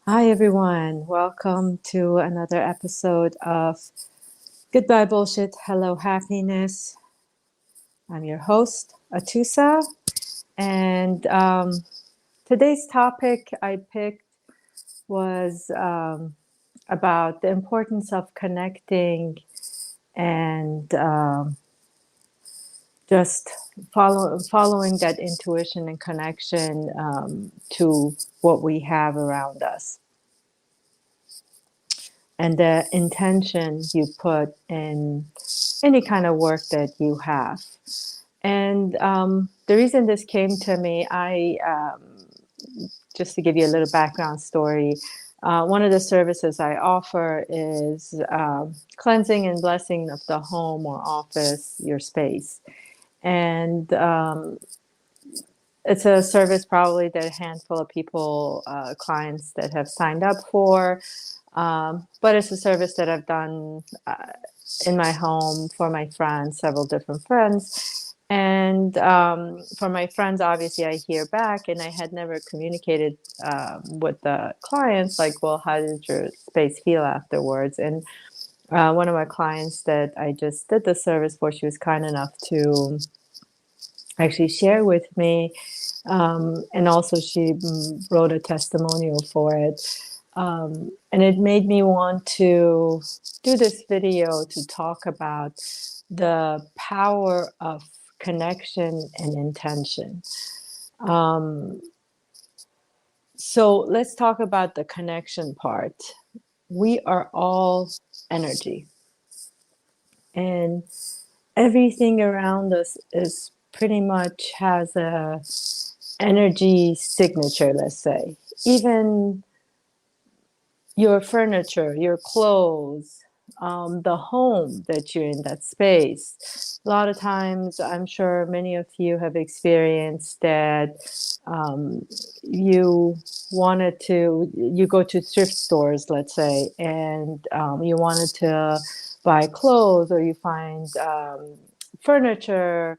Hi, everyone. Welcome to another episode of Goodbye Bullshit, Hello Happiness. I'm your host, Atusa. And today's topic I picked was about the importance of connecting and just following that intuition and connection to what we have around us, and the intention you put in any kind of work that you have. And the reason this came to me, just to give you a little background story, one of the services I offer is cleansing and blessing of the home or office, your space. And it's a service probably that a handful of people, clients that have signed up for. But it's a service that I've done in my home for my friends, several different friends. And for my friends, obviously, I hear back, and I had never communicated with the clients, like, well, how did your space feel afterwards? And one of my clients that I just did the service for, she was kind enough to actually share with me. And also, she wrote a testimonial for it. And it made me want to do this video to talk about the power of connection and intention. Um, so let's talk about the connection part. We are all energy, and everything around us is pretty much has a energy signature, let's say. Even your furniture, your clothes, the home that you're in, that space. A lot of times, I'm sure many of you have experienced that you you go to thrift stores, let's say, and you wanted to buy clothes, or you find furniture,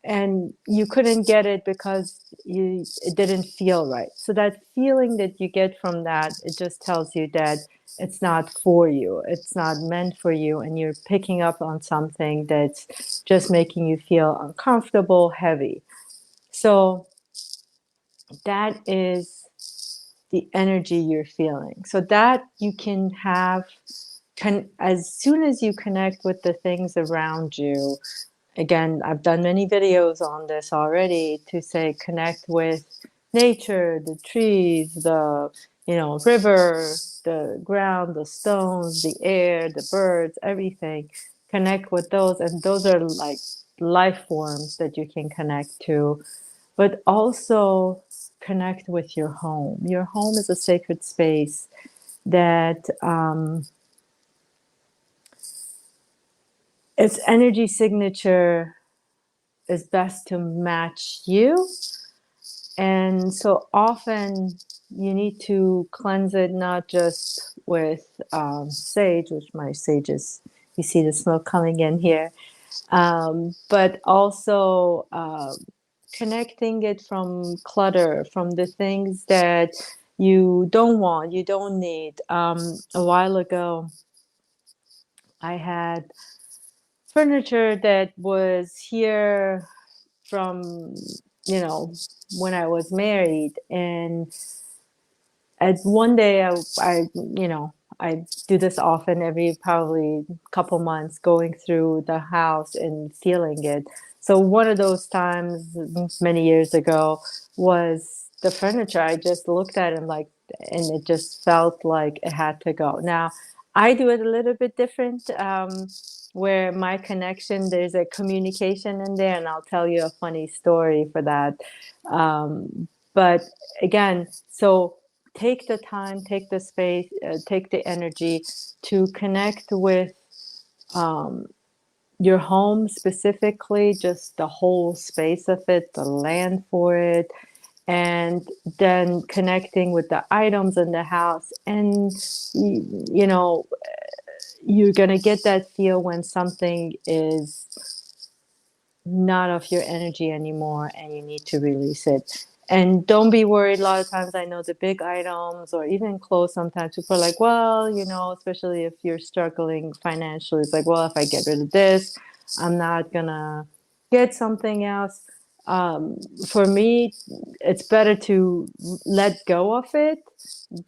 and you couldn't get it because it didn't feel right. So that feeling that you get from that, it just tells you that it's not for you, it's not meant for you, and you're picking up on something that's just making you feel uncomfortable, heavy. So that is the energy you're feeling. So that you can have, as soon as you connect with the things around you. Again, I've done many videos on this already, to say connect with nature, the trees, the river, the ground, the stones, the air, the birds, everything. Connect with those, and those are like life forms that you can connect to. But also connect with your home. Your home is a sacred space that its energy signature is best to match you. And so often you need to cleanse it, not just with sage, which my sage is, you see the smoke coming in here, but also connecting it from clutter, from the things that you don't want, you don't need. A while ago, I had furniture that was here from, when I was married. And at one day, I do this often, every probably couple months, going through the house and feeling it. So one of those times many years ago was the furniture. I just looked at it and it just felt like it had to go. Now, I do it a little bit different, where my connection, there's a communication in there, and I'll tell you a funny story for that. But again, so take the time, take the space, take the energy to connect with um, your home specifically, just the whole space of it, the land for it, and then connecting with the items in the house. And, you know, you're going to get that feel when something is not of your energy anymore and you need to release it. And don't be worried. A lot of times I know the big items or even clothes, sometimes people are like, well, especially if you're struggling financially, it's like, well, if I get rid of this, I'm not gonna get something else. For me, it's better to let go of it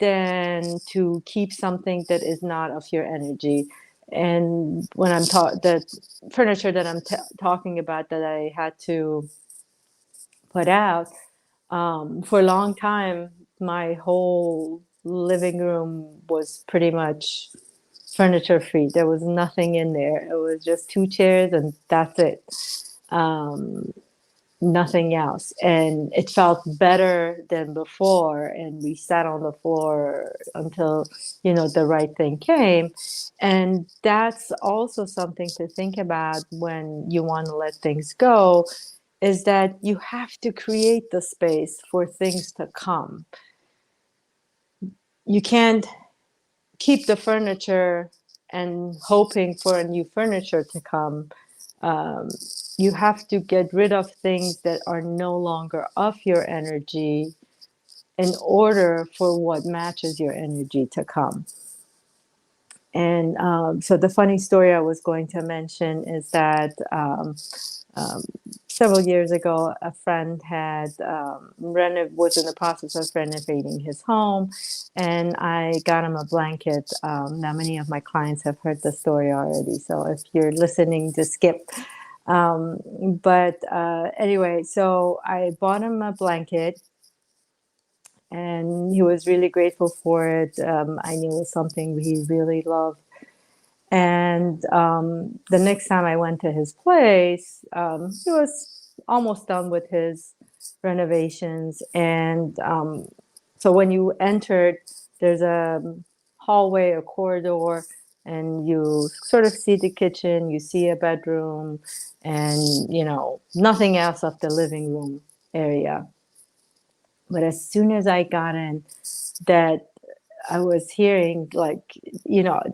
than to keep something that is not of your energy. And when I'm the furniture that I'm talking about that I had to put out, for a long time, my whole living room was pretty much furniture free. There was nothing in there. It was just two chairs and that's it. Um, Nothing else. And it felt better than before. And we sat on the floor until, the right thing came. And that's also something to think about when you want to let things go, is that you have to create the space for things to come. You can't keep the furniture and hoping for a new furniture to come. Um, you have to get rid of things that are no longer of your energy in order for what matches your energy to come. And so the funny story I was going to mention is that um, several years ago, a friend had was in the process of renovating his home, and I got him a blanket. Now, many of my clients have heard the story already, so if you're listening, just skip. But anyway, so I bought him a blanket, and he was really grateful for it. I knew it was something he really loved. And the next time I went to his place, he was almost done with his renovations. And so when you entered, there's a hallway, a corridor, and you sort of see the kitchen, you see a bedroom, and, nothing else of the living room area. But as soon as I got in, that I was hearing, like,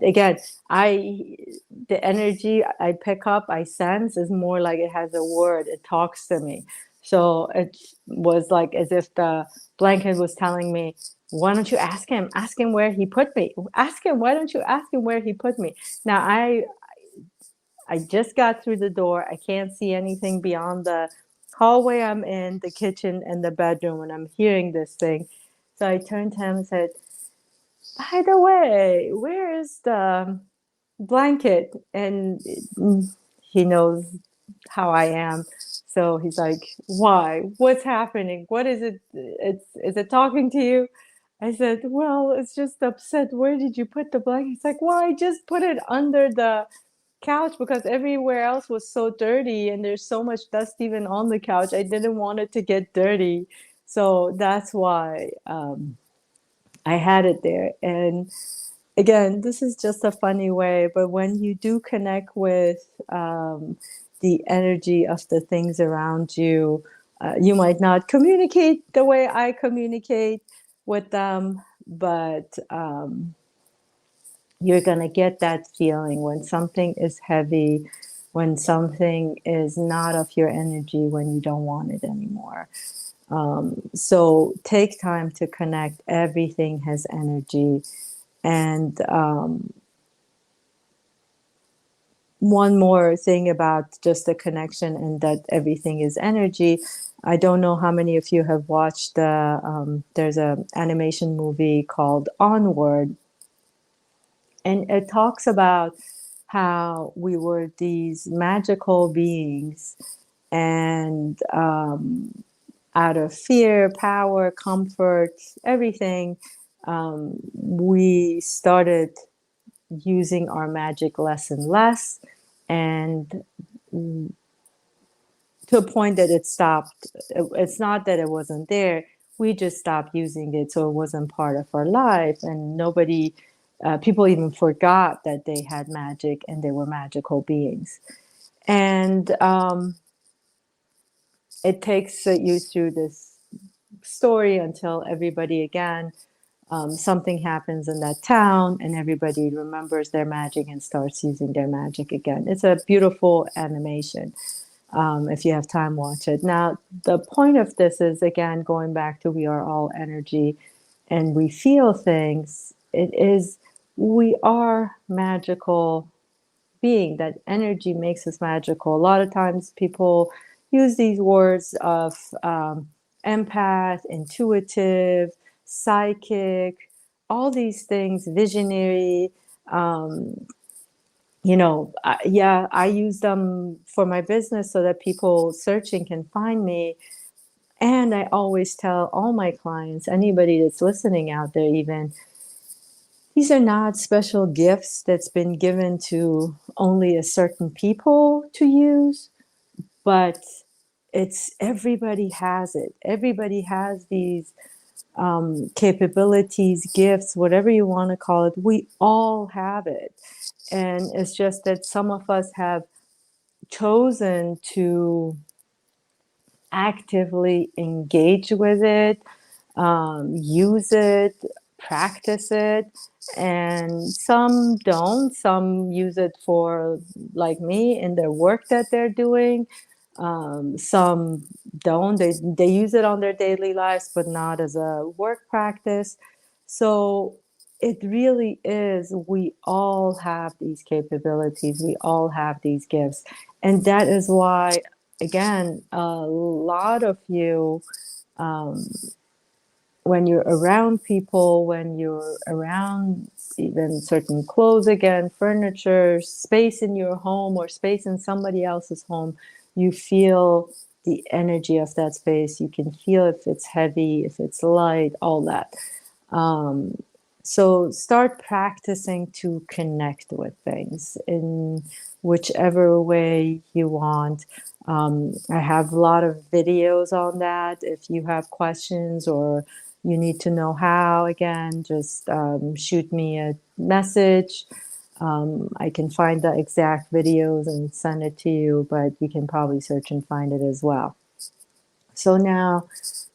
again, the energy I pick up, I sense, is more like it has a word, it talks to me. So it was like as if the blanket was telling me, why don't you ask him where he put me, why don't you ask him where he put me? Now I just got through the door. I can't see anything beyond the hallway I'm in, the kitchen and the bedroom, and I'm hearing this thing. So I turned to him and said, by the way, where is the blanket? And he knows how I am. So he's like, why? What's happening? What is it? Is it talking to you? I said, well, it's just upset. Where did you put the blanket? He's like, well, I just put it under the couch because everywhere else was so dirty and there's so much dust even on the couch. I didn't want it to get dirty. So that's why I had it there. And again, this is just a funny way, but when you do connect with the energy of the things around you, you might not communicate the way I communicate with them, but you're going to get that feeling when something is heavy, when something is not of your energy, when you don't want it anymore. So take time to connect. Everything has energy. And one more thing about just the connection and that everything is energy. I don't know how many of you have watched there's an animation movie called Onward. And it talks about how we were these magical beings, and out of fear, power, comfort, everything, we started using our magic less and less, and to a point that it stopped. It's not that it wasn't there. We just stopped using it, so it wasn't part of our life, and people even forgot that they had magic and they were magical beings. And it takes you through this story until everybody again, something happens in that town and everybody remembers their magic and starts using their magic again. It's a beautiful animation. If you have time, watch it. Now, the point of this is, again, going back to we are all energy and we feel things. We are magical being. That energy makes us magical. A lot of times people use these words of empath, intuitive, psychic, all these things, visionary. Um, yeah, I use them for my business so that people searching can find me. And I always tell all my clients, anybody that's listening out there, even, these are not special gifts that's been given to only a certain people to use, but it's everybody has it. Everybody has these capabilities, gifts, whatever you want to call it. We all have it. And it's just that some of us have chosen to actively engage with it, use it, practice it, and some don't. Some use it for, like me, in their work that they're doing. Some don't. They use it on their daily lives, but not as a work practice. So it really is, we all have these capabilities, we all have these gifts. And that is why, again, a lot of you, um, when you're around people, when you're around even certain clothes, again, furniture, space in your home or space in somebody else's home, you feel the energy of that space. You can feel if it's heavy, if it's light, all that. Um, so start practicing to connect with things in whichever way you want. I have a lot of videos on that. If you have questions or you need to know how, again, just shoot me a message. I can find the exact videos and send it to you, but you can probably search and find it as well. So now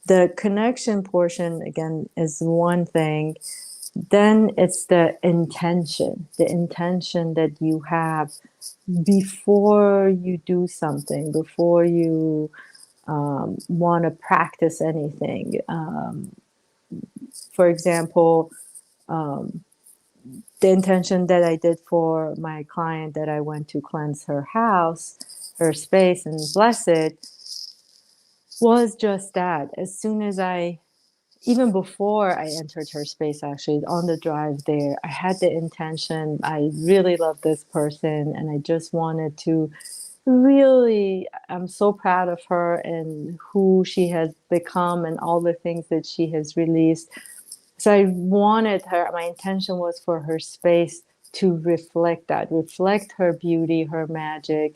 the connection portion, again, is one thing. Then it's the intention that you have before you do something, before you want to practice anything. For example, the intention that I did for my client that I went to cleanse her house, her space, and bless it, was just that. As soon as even before I entered her space, actually, on the drive there, I had the intention. I really love this person, and I just wanted to really, I'm so proud of her and who she has become and all the things that she has released. So I wanted her, my intention was for her space to reflect that, reflect her beauty, her magic,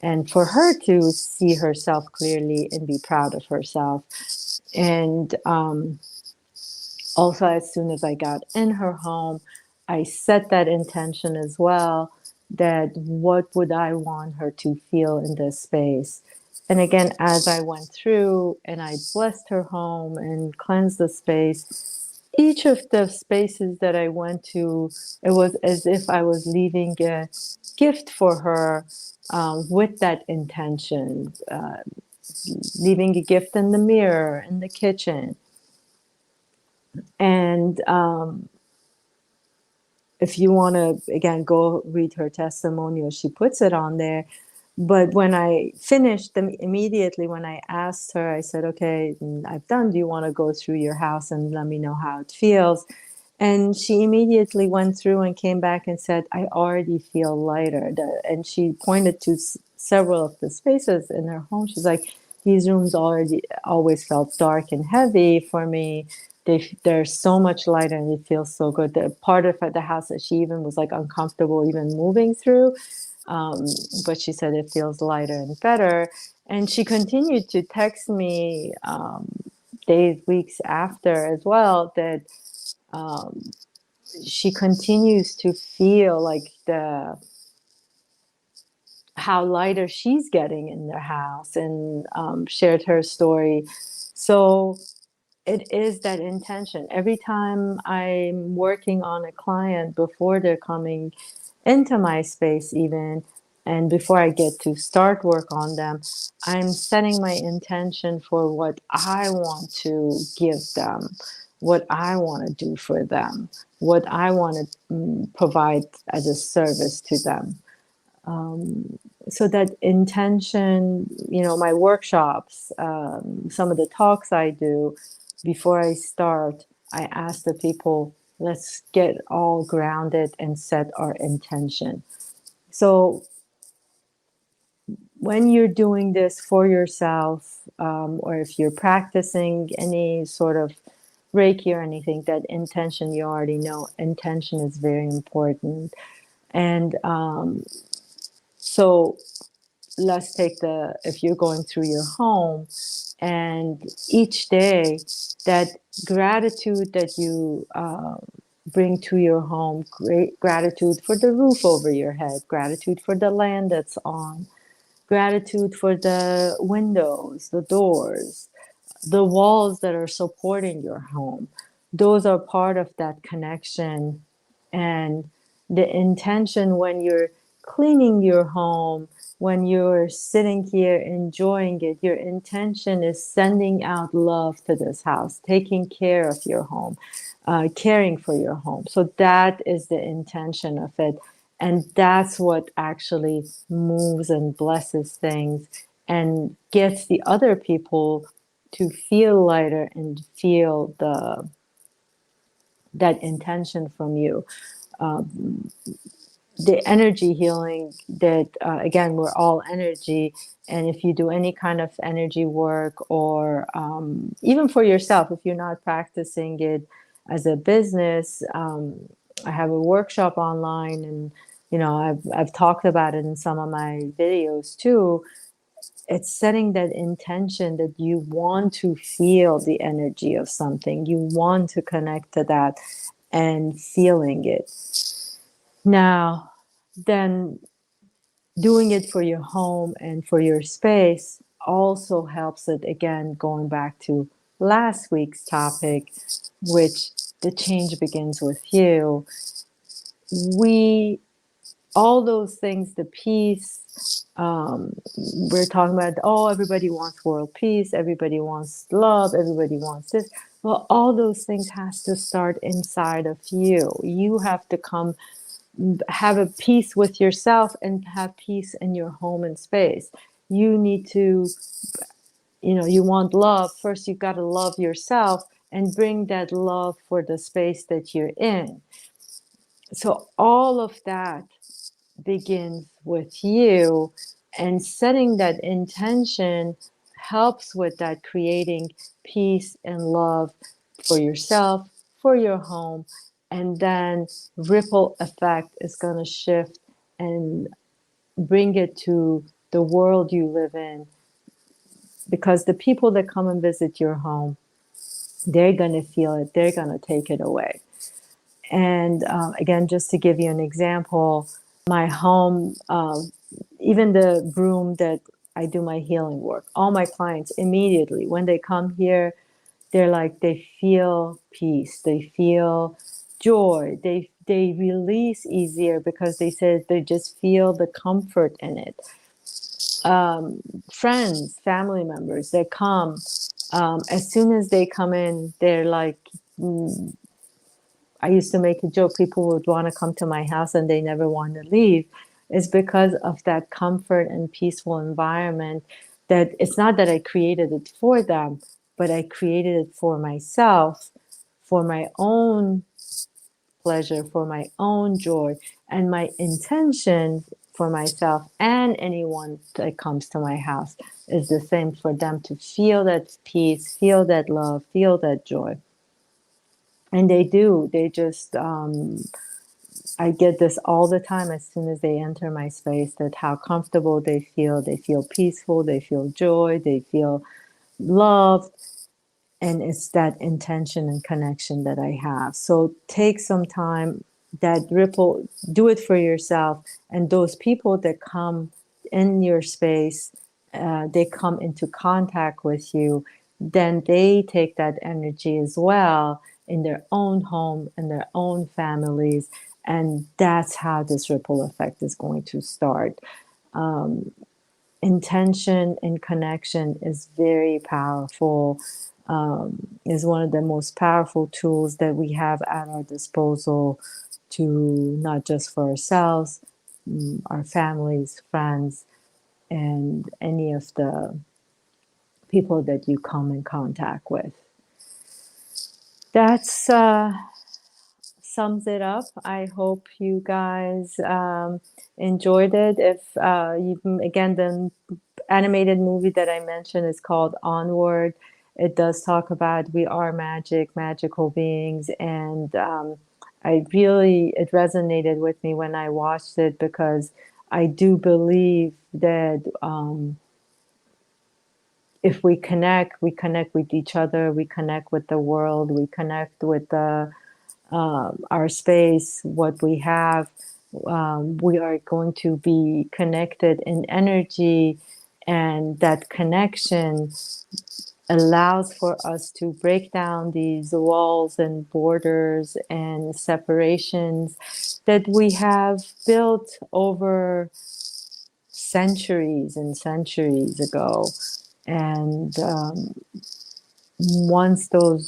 and for her to see herself clearly and be proud of herself. And also, as soon as I got in her home, I set that intention as well, that what would I want her to feel in this space. And again, as I went through and I blessed her home and cleansed the space, each of the spaces that I went to, it was as if I was leaving a gift for her, with that intention, leaving a gift in the mirror, in the kitchen. And if you want to, again, go read her testimonial, she puts it on there. But when I finished them, immediately when I asked her, I said, okay, I've done, do you want to go through your house and let me know how it feels? And she immediately went through and came back and said, I already feel lighter. And she pointed to several of the spaces in her home. She's like, these rooms already always felt dark and heavy for me. They're so much lighter and it feels so good. The part of the house that she even was like uncomfortable even moving through, but she said it feels lighter and better. And she continued to text me days, weeks after as well, that um, she continues to feel like how lighter she's getting in the house, and shared her story. So it is that intention. Every time I'm working on a client before they're coming into my space, even, And before I get to start work on them, I'm setting my intention for what I want to give them, what I want to do for them, what I want to provide as a service to them. So that intention, my workshops, some of the talks I do, before I start, I ask the people, let's get all grounded and set our intention. So when you're doing this for yourself, or if you're practicing any sort of Reiki or anything, that intention, you already know, intention is very important. And so let's take if you're going through your home, and each day that gratitude that you bring to your home, great gratitude for the roof over your head, gratitude for the land that's on, gratitude for the windows, the doors, the walls that are supporting your home. Those are part of that connection. And the intention when you're cleaning your home, when you're sitting here enjoying it, your intention is sending out love to this house, taking care of your home, caring for your home. So that is the intention of it. And that's what actually moves and blesses things and gets the other people to feel lighter and feel that intention from you. The energy healing that, again, we're all energy. And if you do any kind of energy work, or even for yourself, if you're not practicing it as a business, I have a workshop online, and I've talked about it in some of my videos too. It's setting that intention that you want to feel the energy of something, you want to connect to that and feeling it. Now, then doing it for your home and for your space also helps it, again, going back to last week's topic, which the change begins with you. All those things, the peace, we're talking about, oh, everybody wants world peace, everybody wants love, everybody wants this. Well, all those things has to start inside of you. You have to have a peace with yourself and have peace in your home and space. You need to, you want love. First, you've got to love yourself and bring that love for the space that you're in. So all of that begins with you, and setting that intention helps with that, creating peace and love for yourself, for your home, and then ripple effect is going to shift and bring it to the world you live in, because the people that come and visit your home, they're going to feel it, they're going to take it away. And again, just to give you an example, my home, even the room that I do my healing work, all my clients immediately, when they come here, they're like, they feel peace, they feel joy, they release easier because they said they just feel the comfort in it. Friends, family members that come, as soon as they come in, they're like, I used to make a joke, people would want to come to my house and they never want to leave, is because of that comfort and peaceful environment. That it's not that I created it for them, but I created it for myself, for my own pleasure, for my own joy, and my intention for myself and anyone that comes to my house is the same, for them to feel that peace, feel that love, feel that joy. And they do. They just, I get this all the time as soon as they enter my space, that how comfortable they feel. They feel peaceful, they feel joy, they feel loved. And it's that intention and connection that I have. So take some time, that ripple, do it for yourself. And those people that come in your space, they come into contact with you, then they take that energy as well in their own home, in their own families. And that's how this ripple effect is going to start. intention and connection is very powerful, is one of the most powerful tools that we have at our disposal to not just for ourselves, our families, friends, and any of the people that you come in contact with. That's sums it up. I hope you guys enjoyed it. If again, the animated movie that I mentioned is called Onward. It does talk about we are magical beings, and it resonated with me when I watched it, because I do believe that if we connect with each other, we connect with the world, we connect with our space, what we have. We are going to be connected in energy, and that connection allows for us to break down these walls and borders and separations that we have built over centuries and centuries ago. And once the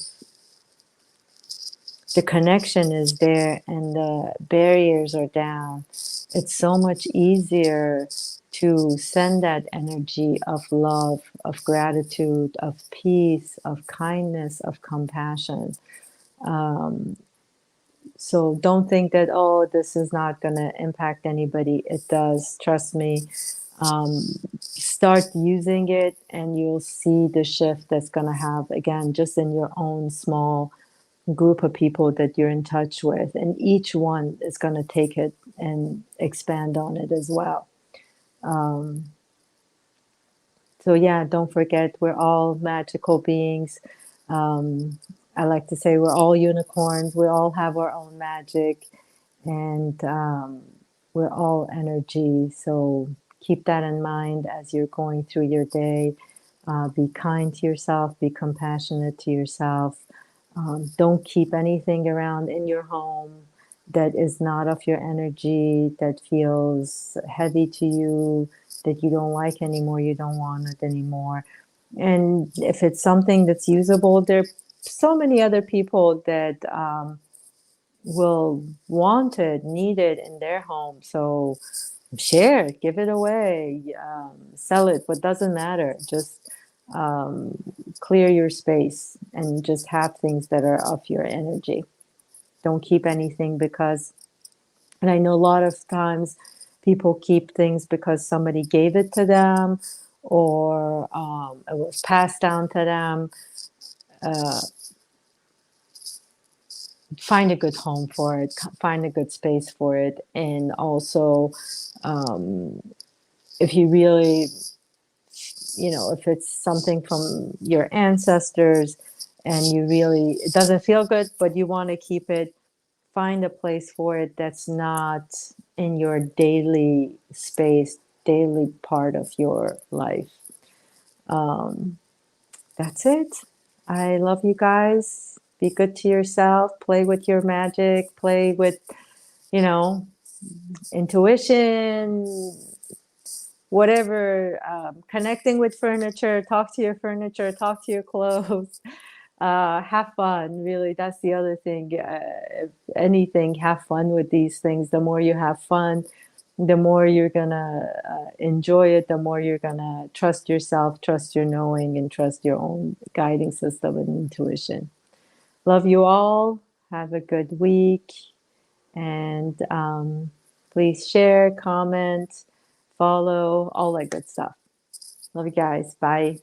connection is there and the barriers are down, it's so much easier to send that energy of love, of gratitude, of peace, of kindness, of compassion. So don't think that, oh, this is not going to impact anybody. It does. Trust me. Start using it and you'll see the shift that's going to have, again, just in your own small group of people that you're in touch with. And each one is going to take it and expand on it as well. So yeah, don't forget, we're all magical beings. I like to say we're all unicorns. We all have our own magic, and we're all energy. So keep that in mind as you're going through your day. Be kind to yourself. Be compassionate to yourself. Don't keep anything around in your home that is not of your energy, that feels heavy to you, that you don't like anymore, you don't want it anymore. And if it's something that's usable, there are so many other people that will want it, need it in their home. So share it, give it away, sell it, what doesn't matter. Just clear your space and just have things that are of your energy. Don't keep anything because, and I know a lot of times people keep things because somebody gave it to them or it was passed down to them. Find a good home for it, find a good space for it. And also, if you really, if it's something from your ancestors and it doesn't feel good, but you want to keep it, find a place for it that's not in your daily space, daily part of your life. That's it. I love you guys. Be good to yourself. Play with your magic. Play with, intuition, whatever, connecting with furniture. Talk to your furniture. Talk to your clothes. Have fun. Really, that's the other thing. If anything, have fun with these things. The more you have fun, the more you're gonna enjoy it, the more you're gonna trust yourself, trust your knowing, and trust your own guiding system and intuition. Love you all. Have a good week. And please share, comment, follow, all that good stuff. Love you guys. Bye.